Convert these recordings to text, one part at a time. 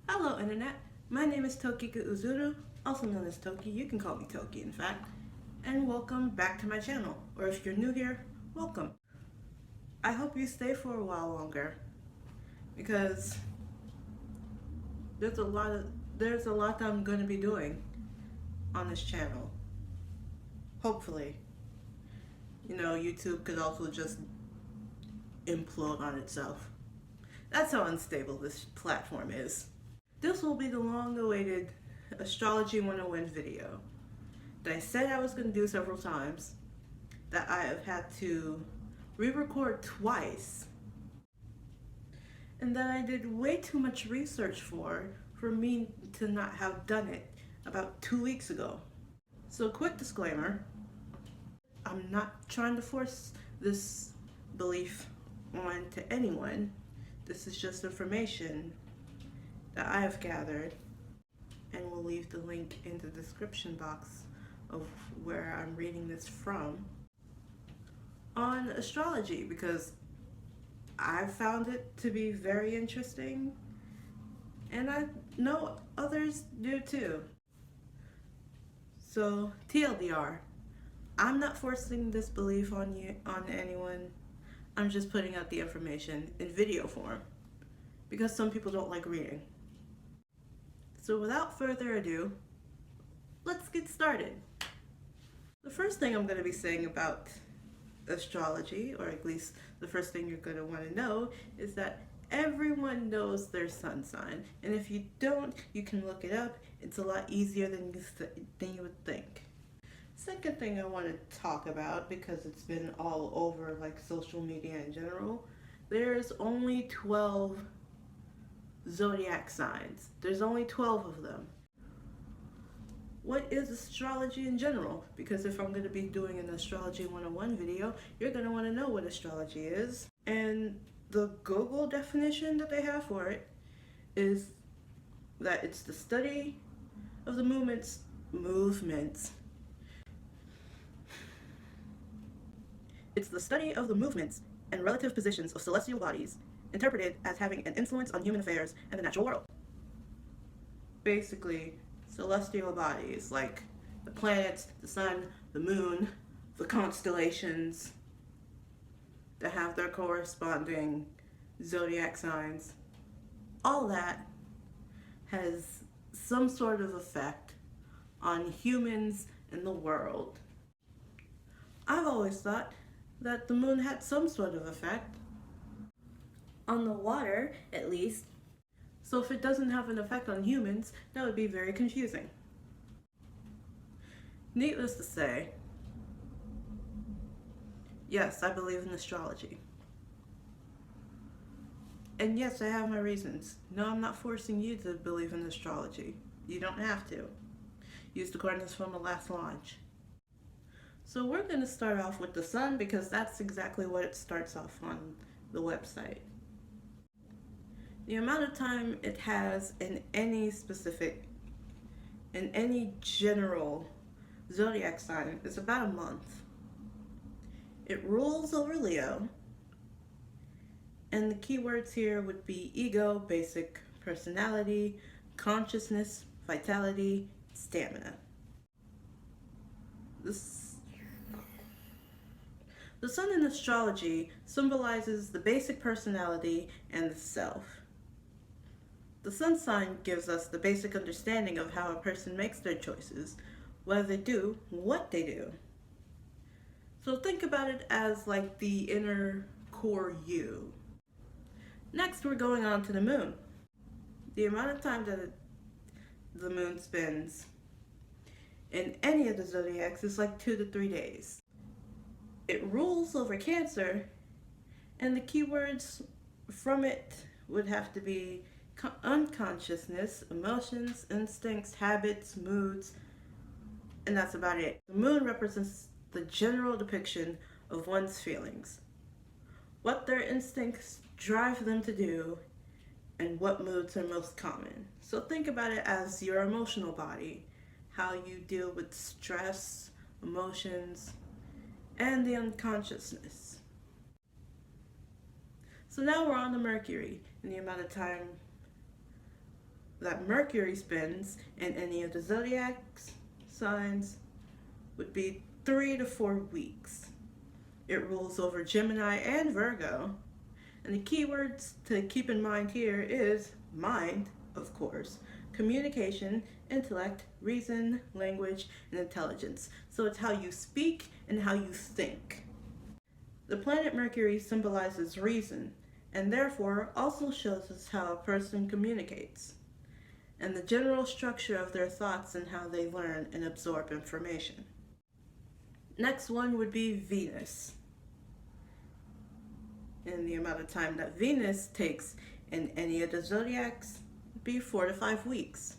Hello Internet, my name is Tokika Uzuru, also known as Toki, you can call me Toki in fact, and welcome back to my channel, or if you're new here, welcome. I hope you stay for a while longer, because there's a lot that I'm going to be doing on this channel. Hopefully. YouTube could also just implode on itself. That's how unstable this platform is. This will be the long-awaited Astrology 101 video that I said I was going to do several times, that I have had to re-record twice, and that I did way too much research for me to not have done it about 2 weeks ago. So quick disclaimer, I'm not trying to force this belief on to anyone. This is just information that I have gathered, and we'll leave the link in the description box of where I'm reading this from on astrology, because I found it to be very interesting and I know others do too. So TLDR, I'm not forcing this belief on anyone. I'm just putting out the information in video form because some people don't like reading. So without further ado, let's get started. The first thing I'm going to be saying about astrology, or at least the first thing you're going to want to know, is that everyone knows their sun sign. And if you don't, you can look it up. It's a lot easier than you would think. Second thing I want to talk about, because it's been all over like social media in general, there's only 12 zodiac signs. There's only 12 of them. What is astrology in general? Because if I'm going to be doing an Astrology 101 video, you're going to want to know what astrology is. And the Google definition that they have for it is that it's the study of the movements. It's the study of the movements and relative positions of celestial bodies, interpreted as having an influence on human affairs and the natural world. Basically, celestial bodies like the planets, the sun, the moon, the constellations that have their corresponding zodiac signs, all that has some sort of effect on humans and the world. I've always thought that the moon had some sort of effect on the water, at least. So if it doesn't have an effect on humans, that would be very confusing. Needless to say, yes, I believe in astrology. And yes, I have my reasons. No, I'm not forcing you to believe in astrology. You don't have to. Use the coordinates from the last launch. So we're going to start off with the sun, because that's exactly what it starts off on the website. The amount of time it has in any general zodiac sign is about a month. It rules over Leo, and the keywords here would be ego, basic personality, consciousness, vitality, stamina. The sun in astrology symbolizes the basic personality and the self. The sun sign gives us the basic understanding of how a person makes their choices, whether they do, what they do. So think about it as like the inner core you. Next, we're going on to the moon. The amount of time that the moon spends in any of the zodiacs is like 2 to 3 days. It rules over Cancer, and the keywords from it would have to be unconsciousness, emotions, instincts, habits, moods, and that's about it. The moon represents the general depiction of one's feelings, what their instincts drive them to do, and what moods are most common. So think about it as your emotional body, how you deal with stress, emotions, and the unconsciousness. So now we're on to Mercury, and the amount of time that Mercury spends in any of the zodiac signs would be 3 to 4 weeks. It rules over Gemini and Virgo. And the keywords to keep in mind here is mind, of course, communication, intellect, reason, language, and intelligence. So it's how you speak and how you think. The planet Mercury symbolizes reason, and therefore also shows us how a person communicates, and the general structure of their thoughts and how they learn and absorb information. Next one would be Venus. And the amount of time that Venus takes in any of the zodiacs would be 4 to 5 weeks.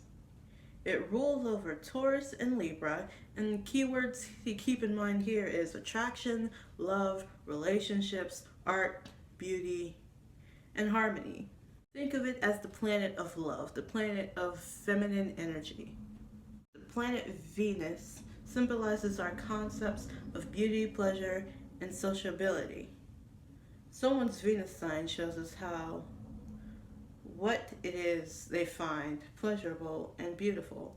It rules over Taurus and Libra, and keywords to keep in mind here is attraction, love, relationships, art, beauty, and harmony. Think of it as the planet of love, the planet of feminine energy. The planet Venus symbolizes our concepts of beauty, pleasure, and sociability. Someone's Venus sign shows us what it is they find pleasurable and beautiful,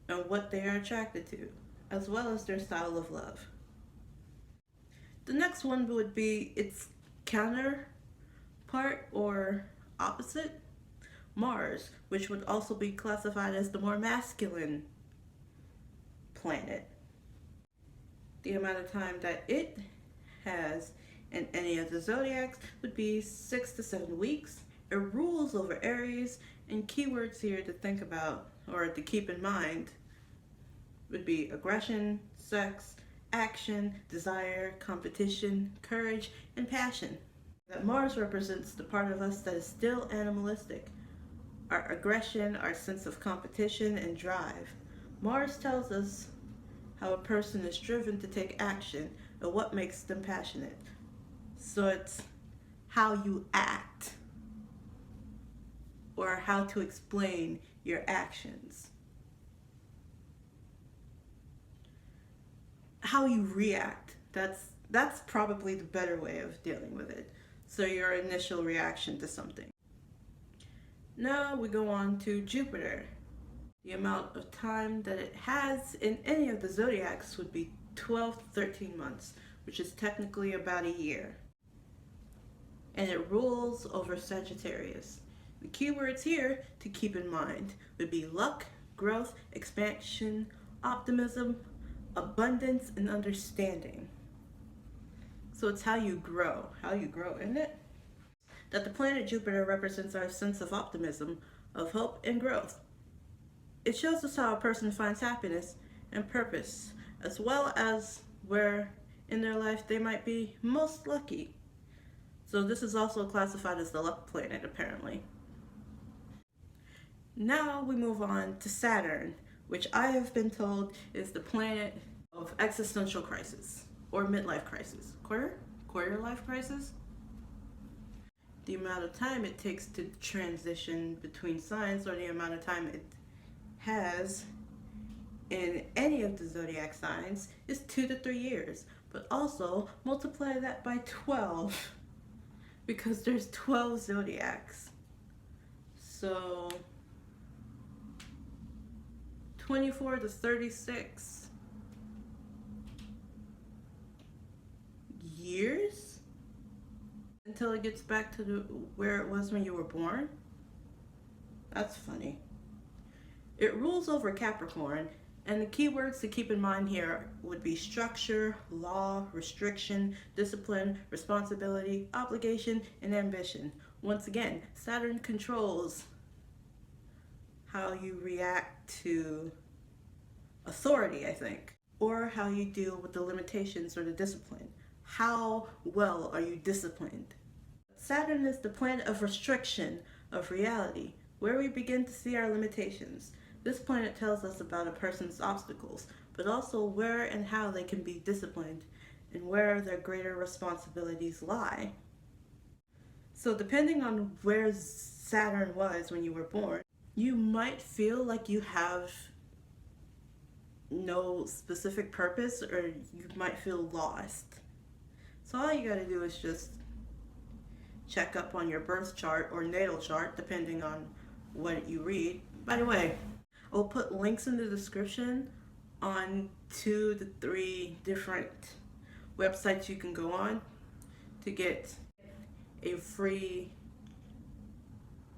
and what they are attracted to, as well as their style of love. The next one would be its counterpart or opposite, Mars, which would also be classified as the more masculine planet. The amount of time that it has in any of the zodiacs would be 6 to 7 weeks. It rules over Aries, and keywords here to think about or to keep in mind would be aggression, sex, action, desire, competition, courage, and passion. That Mars represents the part of us that is still animalistic, our aggression, our sense of competition and drive. Mars tells us how a person is driven to take action and what makes them passionate. So it's how you act, or how to explain your actions. How you react, that's probably the better way of dealing with it. So your initial reaction to something. Now we go on to Jupiter. The amount of time that it has in any of the zodiacs would be 12 to 13 months, which is technically about a year. And it rules over Sagittarius. The keywords here to keep in mind would be luck, growth, expansion, optimism, abundance, and understanding. So it's how you grow, isn't it? That the planet Jupiter represents our sense of optimism, of hope, and growth. It shows us how a person finds happiness and purpose, as well as where in their life they might be most lucky. So this is also classified as the luck planet, apparently. Now we move on to Saturn, which I have been told is the planet of existential crisis or midlife crisis. Quarter life crisis? The amount of time it takes to transition between signs, or the amount of time it has in any of the zodiac signs, is 2 to 3 years. But also multiply that by 12 because there's 12 zodiacs. So 24 to 36 years until it gets back to where it was when you were born. That's funny. It rules over Capricorn, and the keywords to keep in mind here would be structure, law, restriction, discipline, responsibility, obligation, and ambition. Once again, Saturn controls how you react to authority, I think, or how you deal with the limitations or the discipline. How well are you disciplined? Saturn is the planet of restriction, of reality, where we begin to see our limitations. This planet tells us about a person's obstacles, but also where and how they can be disciplined and where their greater responsibilities lie. So depending on where Saturn was when you were born, you might feel like you have no specific purpose, or you might feel lost. So all you gotta do is just check up on your birth chart or natal chart, depending on what you read. By the way, I'll put links in the description on 2 to 3 different websites you can go on to get a free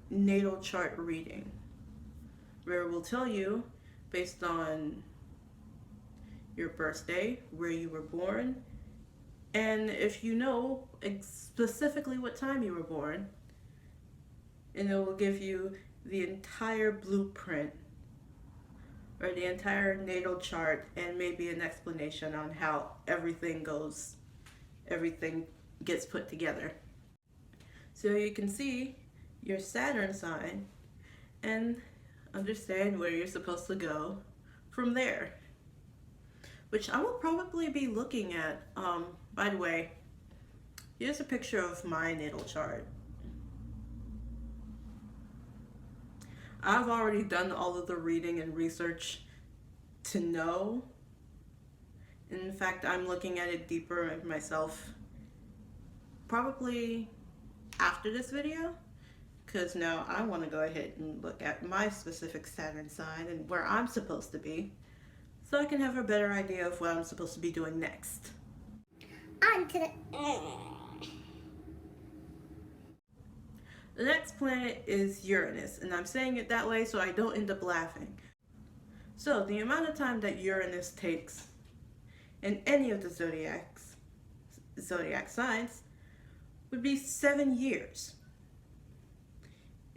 natal chart reading, where it will tell you based on your birthday, where you were born, and if you know specifically what time you were born, and it will give you the entire blueprint or the entire natal chart and maybe an explanation on how everything gets put together. So you can see your Saturn sign and understand where you're supposed to go from there, which I will probably be looking at. By the way, here's a picture of my natal chart. I've already done all of the reading and research to know. In fact, I'm looking at it deeper myself probably after this video, because now I want to go ahead and look at my specific Saturn sign and where I'm supposed to be, so I can have a better idea of what I'm supposed to be doing next. On to The next planet is Uranus, and I'm saying it that way so I don't end up laughing. So the amount of time that Uranus takes in any of the zodiac signs would be 7 years.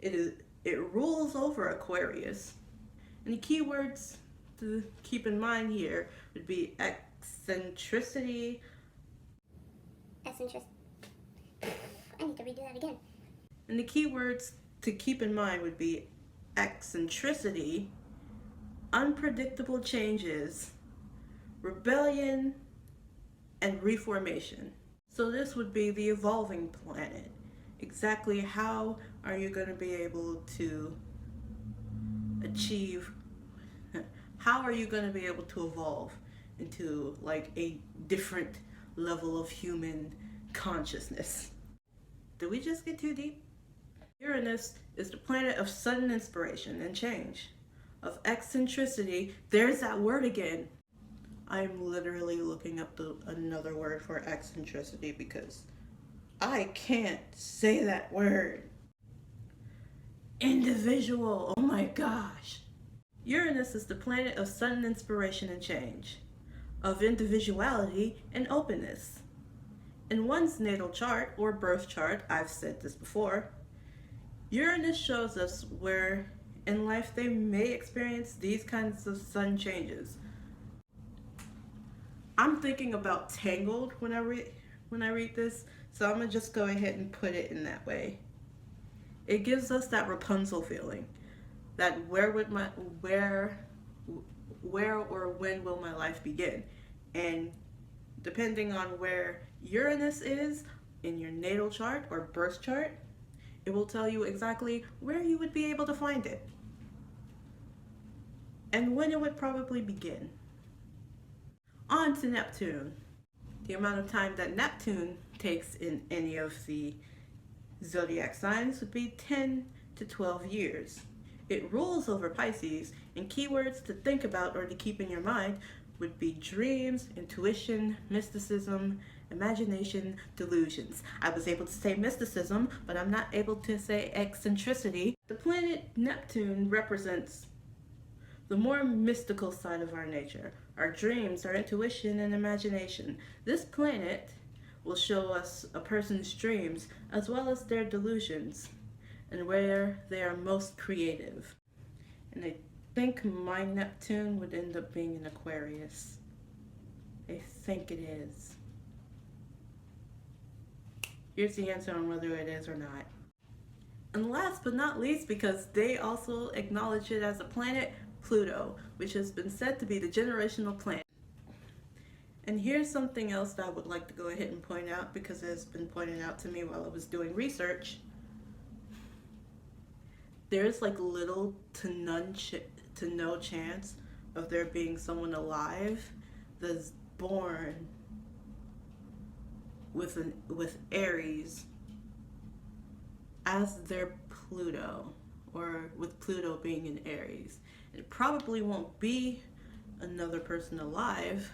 It rules over Aquarius, and the keywords to keep in mind here would be eccentricity. Eccentricity. I need to redo that again. And the keywords to keep in mind would be eccentricity, unpredictable changes, rebellion, and reformation. So this would be the evolving planet. Exactly how are you going to be able to achieve, how are you going to be able to evolve into like a different level of human consciousness? Did we just get too deep? Uranus is the planet of sudden inspiration and change, of eccentricity. There's that word again. I'm literally looking up another word for eccentricity because I can't say that word. Individual, oh my gosh. Uranus is the planet of sudden inspiration and change, of individuality and openness. In one's natal chart or birth chart, I've said this before, Uranus shows us where in life they may experience these kinds of sudden changes. I'm thinking about Tangled when I read this, so I'm gonna just go ahead and put it in that way. It gives us that Rapunzel feeling, that where or when will my life begin? And depending on where Uranus is in your natal chart or birth chart, it will tell you exactly where you would be able to find it and when it would probably begin. On to Neptune. The amount of time that Neptune takes in any of the zodiac signs would be 10 to 12 years. It rules over Pisces, and keywords to think about or to keep in your mind would be dreams, intuition, mysticism, imagination, delusions. I was able to say mysticism, but I'm not able to say eccentricity. The planet Neptune represents the more mystical side of our nature, our dreams, our intuition, and imagination. This planet will show us a person's dreams as well as their delusions and where they are most creative. And I think my Neptune would end up being in Aquarius. I think it is. Here's the answer on whether it is or not. And last but not least, because they also acknowledge it as a planet, Pluto, which has been said to be the generational planet. And here's something else that I would like to go ahead and point out, because it has been pointed out to me while I was doing research. There's like little to no chance of there being someone alive that's born with Aries as their Pluto or with Pluto being in Aries. It probably won't be another person alive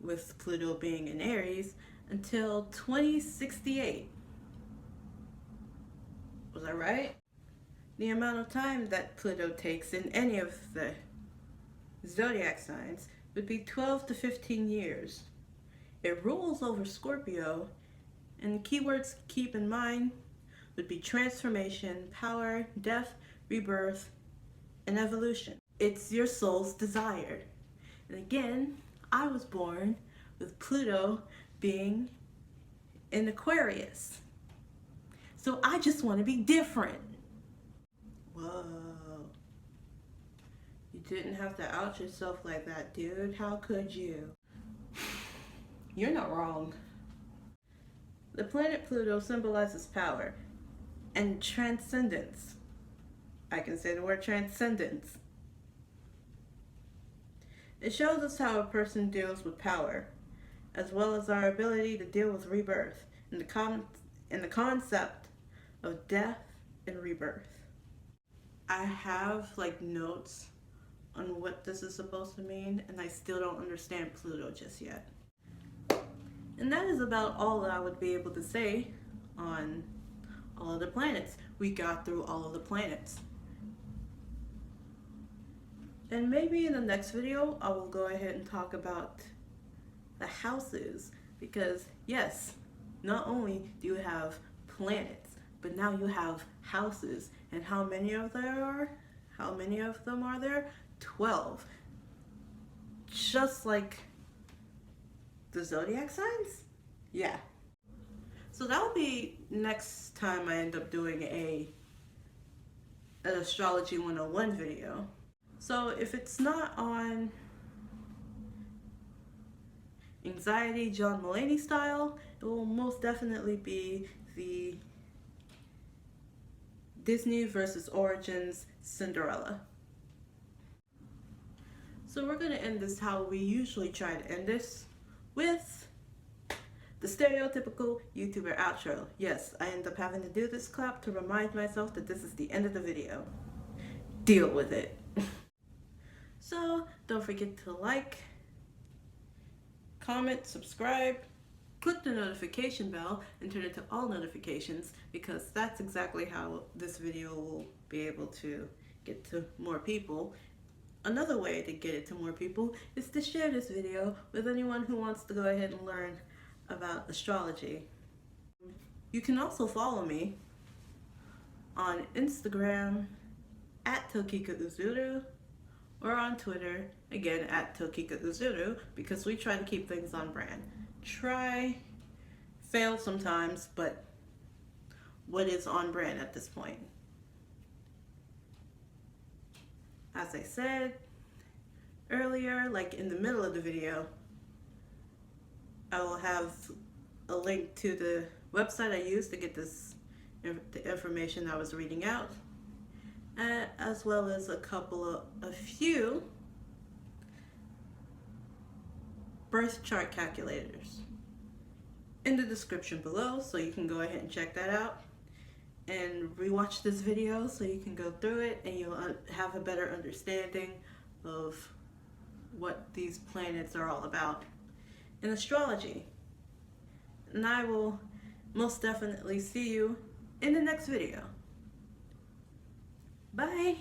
with Pluto being in Aries until 2068. Was I right? The amount of time that Pluto takes in any of the zodiac signs would be 12 to 15 years. It rules over Scorpio, and the keywords to keep in mind would be transformation, power, death, rebirth, and evolution. It's your soul's desire. And again, I was born with Pluto being in Aquarius. So I just want to be different. Whoa. You didn't have to out yourself like that, dude. How could you? You're not wrong. The planet Pluto symbolizes power and transcendence. I can say the word transcendence. It shows us how a person deals with power, as well as our ability to deal with rebirth and the concept of death and rebirth. I have notes on what this is supposed to mean, and I still don't understand Pluto just yet. And that is about all that I would be able to say on all of the planets. We got through all of the planets. And maybe in the next video, I will go ahead and talk about the houses. Because yes, not only do you have planets, but now you have houses. And how many of them are there? 12. Just like the zodiac signs? Yeah. So that'll be next time I end up doing an Astrology 101 video. So if it's not on Anxiety John Mulaney style, it will most definitely be the Disney versus Origins Cinderella. So we're going to end this how we usually try to end this, with the stereotypical YouTuber outro. Yes, I end up having to do this clap to remind myself that this is the end of the video. Deal with it. So don't forget to like, comment, subscribe, click the notification bell, and turn it to all notifications, because that's exactly how this video will be able to get to more people. Another way to get it to more people is to share this video with anyone who wants to go ahead and learn about astrology. You can also follow me on Instagram at Tokika Uzuru, or on Twitter, again at Tokika Uzuru, because we try to keep things on brand. Try, fail sometimes, but what is on brand at this point? As I said earlier, like in the middle of the video, I will have a link to the website I used to get the information I was reading out, as well as a few birth chart calculators in the description below, so you can go ahead and check that out and rewatch this video so you can go through it and you'll have a better understanding of what these planets are all about in astrology. And I will most definitely see you in the next video. Bye!